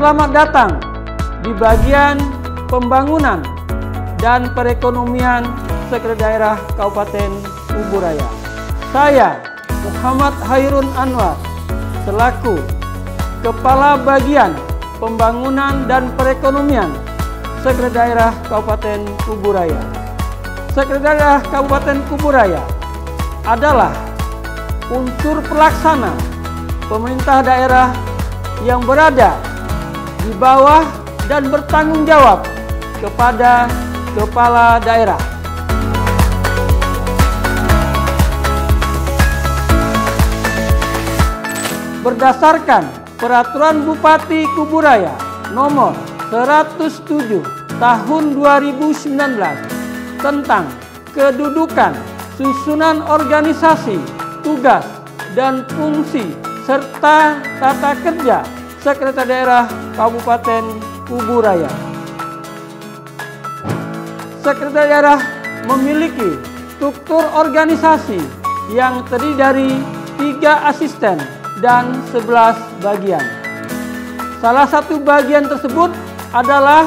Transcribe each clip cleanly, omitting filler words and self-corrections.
Selamat datang di bagian pembangunan dan perekonomian Sekretariat Daerah Kabupaten Kuburaya. Saya Muhammad Hairun Anwar selaku Kepala Bagian Pembangunan dan Perekonomian Sekretariat Daerah Kabupaten Kuburaya. Sekretariat Daerah Kabupaten Kuburaya adalah unsur pelaksana pemerintah daerah yang berada di bawah dan bertanggung jawab kepada kepala daerah. Berdasarkan Peraturan Bupati Kuburaya Nomor 107 Tahun 2019 tentang kedudukan, susunan organisasi, tugas, dan fungsi serta tata kerja Sekretariat Daerah Kabupaten Kuburaya. Sekretariat Daerah memiliki struktur organisasi yang terdiri dari 3 asisten dan 11 bagian. Salah satu bagian tersebut adalah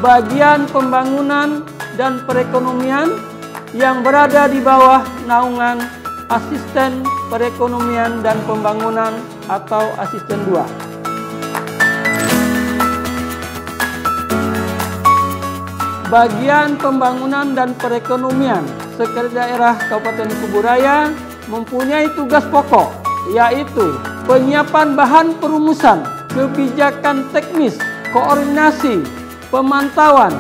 bagian pembangunan dan perekonomian yang berada di bawah naungan asisten perekonomian dan pembangunan atau asisten 2. Bagian pembangunan dan perekonomian Sekretariat Daerah Kabupaten Kuburaya mempunyai tugas pokok, yaitu penyiapan bahan perumusan, kebijakan teknis, koordinasi, pemantauan,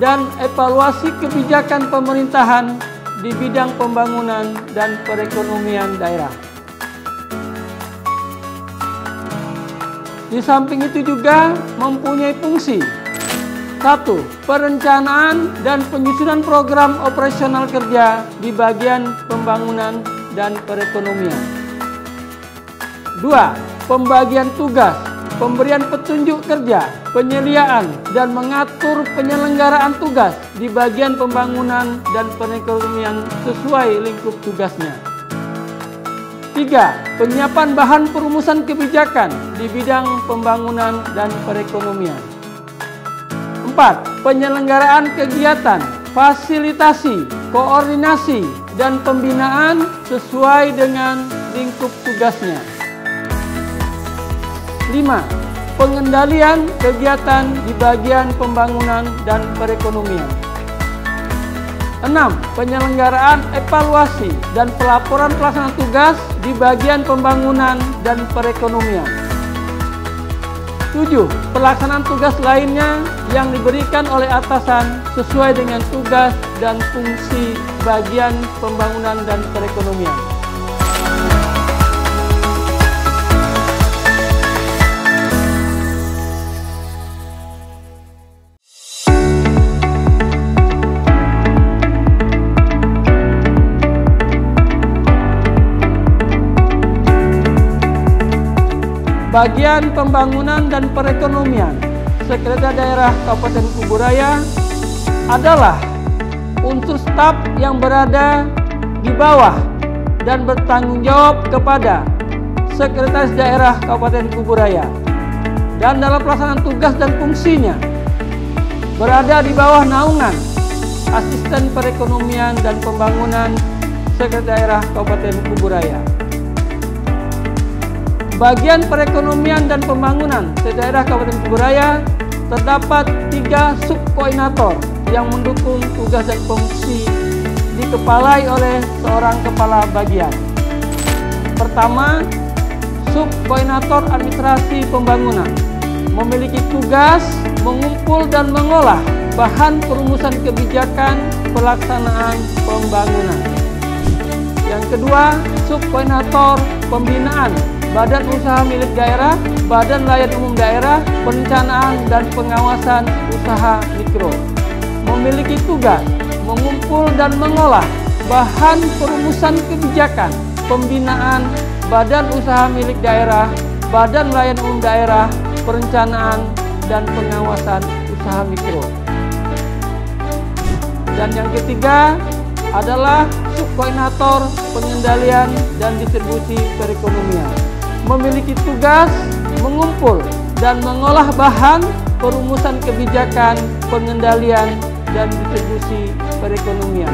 dan evaluasi kebijakan pemerintahan di bidang pembangunan dan perekonomian daerah. Di samping itu juga mempunyai fungsi 1. Perencanaan dan penyusunan program operasional kerja di bagian pembangunan dan perekonomian. 2. Pembagian tugas, pemberian petunjuk kerja, penyediaan dan mengatur penyelenggaraan tugas di bagian pembangunan dan perekonomian sesuai lingkup tugasnya. 3. Penyiapan bahan perumusan kebijakan di bidang pembangunan dan perekonomian. 4. Penyelenggaraan kegiatan, fasilitasi, koordinasi, dan pembinaan sesuai dengan lingkup tugasnya. 5. Pengendalian kegiatan di bagian pembangunan dan perekonomian. 6. Penyelenggaraan evaluasi dan pelaporan pelaksanaan tugas di bagian pembangunan dan perekonomian. 7. Pelaksanaan tugas lainnya yang diberikan oleh atasan sesuai dengan tugas dan fungsi bagian pembangunan dan perekonomian. Bagian Pembangunan dan Perekonomian Sekretariat Daerah Kabupaten Kuburaya adalah unsur staf yang berada di bawah dan bertanggung jawab kepada Sekretaris Daerah Kabupaten Kuburaya, dan dalam pelaksanaan tugas dan fungsinya berada di bawah naungan Asisten Perekonomian dan Pembangunan Sekretariat Daerah Kabupaten Kuburaya. Bagian perekonomian dan pembangunan Daerah Kabupaten Kuburaya terdapat 3 subkoordinator yang mendukung tugas dan fungsi dikepalai oleh seorang kepala bagian. Pertama, subkoordinator administrasi pembangunan memiliki tugas mengumpul dan mengolah bahan perumusan kebijakan pelaksanaan pembangunan. Yang kedua, subkoordinator pembinaan Badan Usaha Milik Daerah, Badan Layanan Umum Daerah, Perencanaan dan Pengawasan Usaha Mikro memiliki tugas mengumpul dan mengolah bahan perumusan kebijakan pembinaan Badan Usaha Milik Daerah, Badan Layanan Umum Daerah, Perencanaan dan Pengawasan Usaha Mikro. Dan yang ketiga adalah subkoordinator pengendalian dan distribusi perekonomian, memiliki tugas mengumpul dan mengolah bahan perumusan kebijakan, pengendalian, dan distribusi perekonomian.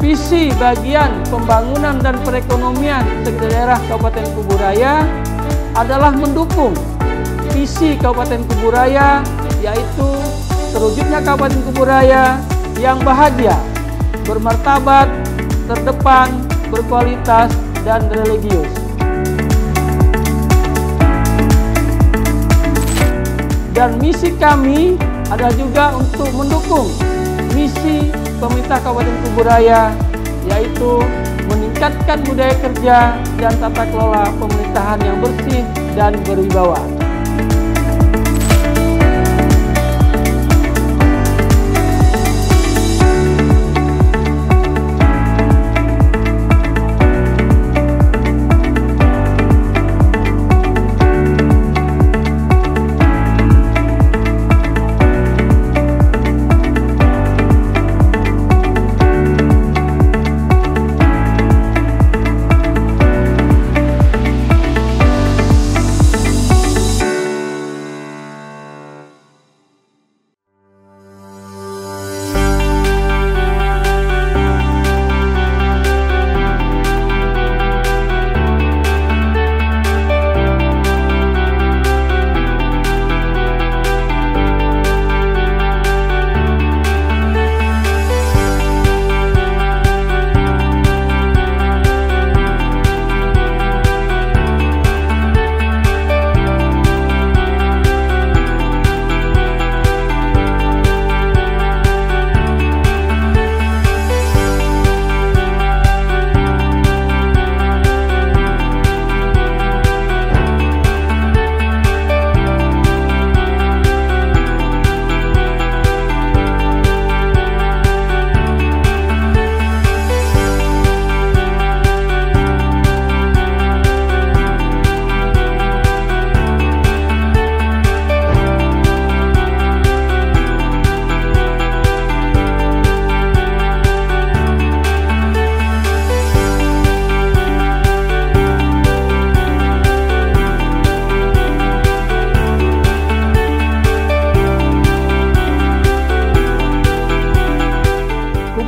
Visi bagian pembangunan dan perekonomian daerah Kabupaten Kuburaya adalah mendukung visi Kabupaten Kuburaya, yaitu terwujudnya Kabupaten Kuburaya yang bahagia, bermartabat, terdepan, berkualitas, dan religius. Dan misi kami adalah juga untuk mendukung misi pemerintah Kabupaten Kuburaya, yaitu meningkatkan budaya kerja dan tata kelola pemerintahan yang bersih dan berwibawa.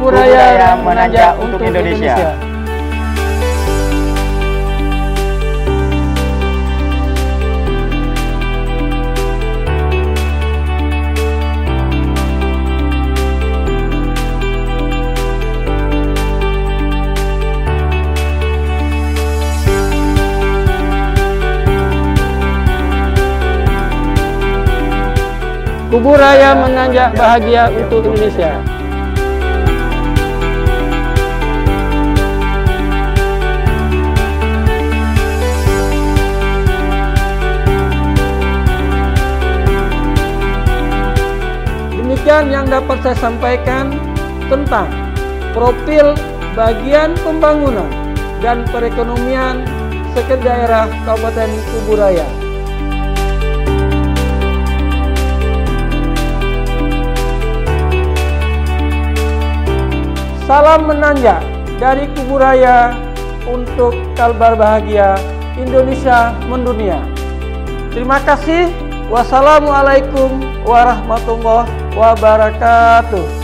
Kuburaya menanjak untuk Indonesia. Kuburaya menanjak bahagia untuk Indonesia. Demikian yang dapat saya sampaikan tentang profil bagian pembangunan dan perekonomian sedaerah Kabupaten Kuburaya. Salam menanjak dari Kuburaya untuk Kalbar Bahagia Indonesia Mendunia. Terima kasih. Wassalamualaikum warahmatullahi wabarakatuh.